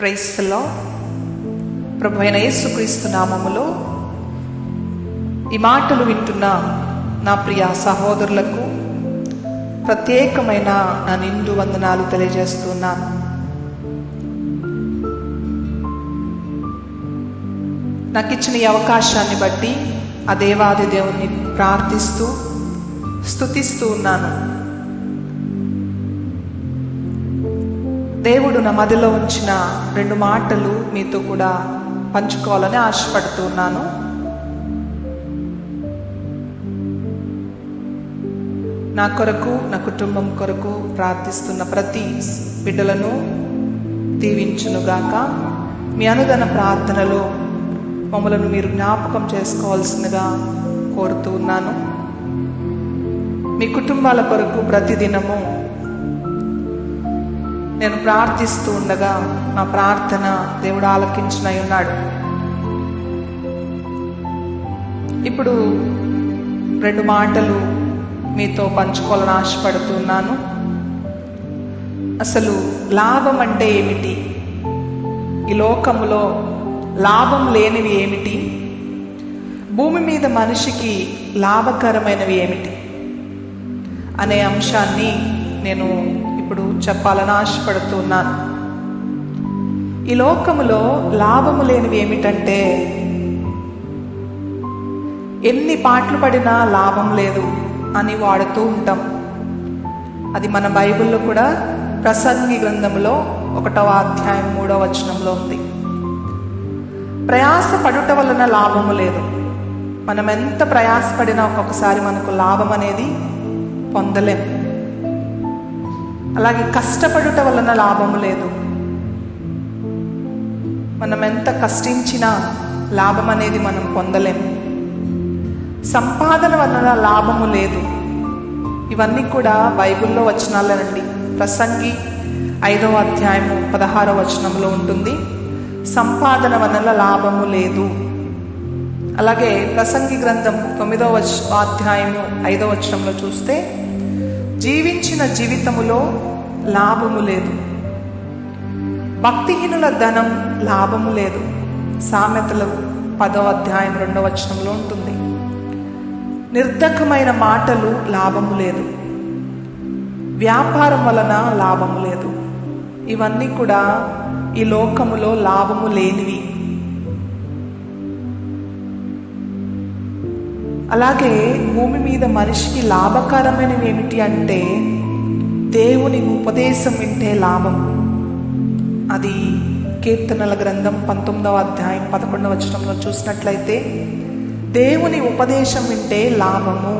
Praise the lord. ప్రభు అయిన యేసుక్రీస్తు నామములో ఈ మాటలు వింటున్న నా ప్రియ సహోదరులకు ప్రత్యేకమైన నా నిండు వందనాలు తెలియజేస్తున్నాను. నాకు ఇచ్చిన ఈ అవకాశాన్ని బట్టి ఆ దేవాది దేవుణ్ణి ప్రార్థిస్తూ స్తుతిస్తూ ఉన్నాను. దేవుడు నా మదిలో ఉంచిన 2 మాటలు మీతో కూడా పంచుకోవాలని ఆశపడుతూ ఉన్నాను. నా కొరకు, నా కుటుంబం కొరకు ప్రార్థిస్తున్న ప్రతి బిడ్డలను దీవించునుగాక. మీ అనుదిన ప్రార్థనలో మమ్మలను మీరు జ్ఞాపకం చేసుకోవాల్సిందిగా కోరుతూ ఉన్నాను. మీ కుటుంబాల కొరకు ప్రతిదినము నేను ప్రార్థిస్తూ ఉండగా నా ప్రార్థన దేవుడు ఆలకించునై ఉన్నాడు. ఇప్పుడు 2 మాటలు మీతో పంచుకోవాలని ఆశపడుతున్నాను. అసలు లాభం అంటే ఏమిటి, ఈ లోకములో లాభం లేనివి ఏమిటి, భూమి మీద మనిషికి లాభకరమైనవి ఏమిటి అనే అంశాన్ని నేను ఇప్పుడు చెప్పాలని ఆశపడుతున్నాను. ఈ లోకములో లాభము లేనివి ఏమిటంటే, ఎన్ని పాటలు పడినా లాభం లేదు అని వాడుతూ ఉంటాం. అది మన బైబిల్లో కూడా ప్రసంగి గ్రంథంలో 1వ అధ్యాయం 3వ వచనంలో ఉంది. ప్రయాస పడుట వలన లాభము లేదు. మనం ఎంత ప్రయాసపడినా ఒక్కొక్కసారి మనకు లాభం అనేది పొందలేం. అలాగే కష్టపడుట వలన లాభము లేదు. మనం ఎంత కష్టించినా లాభం అనేది మనం పొందలేం. సంపాదన వలన లాభము లేదు. ఇవన్నీ కూడా బైబిల్లో వచనాలనండి. ప్రసంగి 5వ అధ్యాయము 16వ వచనంలో ఉంటుంది, సంపాదన వలన లాభము లేదు. అలాగే ప్రసంగి గ్రంథం 9వ అధ్యాయము 5వ వచనంలో చూస్తే, జీవించిన జీవితములో లాభము లేదు, భక్తిహీనుల ధనం లాభము లేదు. సామెతలు 10వ అధ్యాయం 2వ వచనంలో ఉంటుంది, నిర్ధకమైన మాటలు లాభము లేదు, వ్యాపారం వలన లాభము లేదు. ఇవన్నీ కూడా ఈ లోకములో లాభము లేనివి. అలాగే భూమి మీద మనిషికి లాభకరమైనవి ఏమిటి అంటే, దేవుని ఉపదేశం వింటే లాభం. అది కీర్తనల గ్రంథం 19వ అధ్యాయం 11వ వచనంలో చూసినట్లయితే, దేవుని ఉపదేశం వింటే లాభము.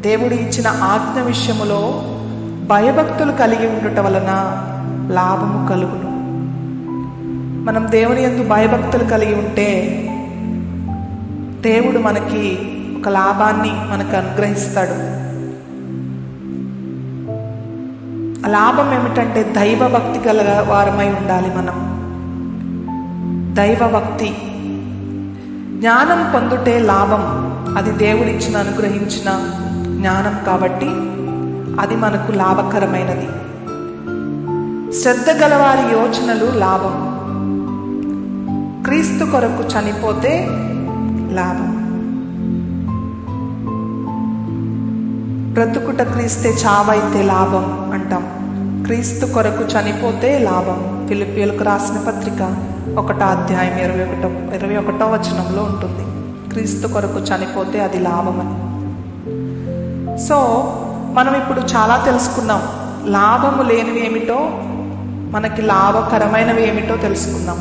దేవుడు ఇచ్చిన ఆజ్ఞ విషయములో భయభక్తులు కలిగి ఉండుట వలన లాభము కలుగును. మనం దేవుని యందు భయభక్తులు కలిగి ఉంటే దేవుడు మనకి ఒక లాభాన్ని మనకు అనుగ్రహిస్తాడు. ఆ లాభం ఏమిటంటే, దైవభక్తి గల వారమై ఉండాలి. మనం దైవభక్తి, జ్ఞానం పొందుటే లాభం. అది దేవుడిచ్చిన అనుగ్రహించిన జ్ఞానం కాబట్టి అది మనకు లాభకరమైనది. శ్రద్ధ గలవారి యోచనలు లాభం. క్రీస్తు కొరకు చనిపోతే లాభం. బ్రతుకుట క్రీస్తే, చావైతే లాభం అంటాం. క్రీస్తు కొరకు చనిపోతే లాభం. ఫిలిప్పీయులకు రాసిన పత్రిక 1వ అధ్యాయం 21వ వచనంలో ఉంటుంది, క్రీస్తు కొరకు చనిపోతే అది లాభమని. సో మనం ఇప్పుడు చాలా తెలుసుకున్నాం. లాభము లేనివి ఏమిటో, మనకి లాభకరమైనవి ఏమిటో తెలుసుకున్నాం.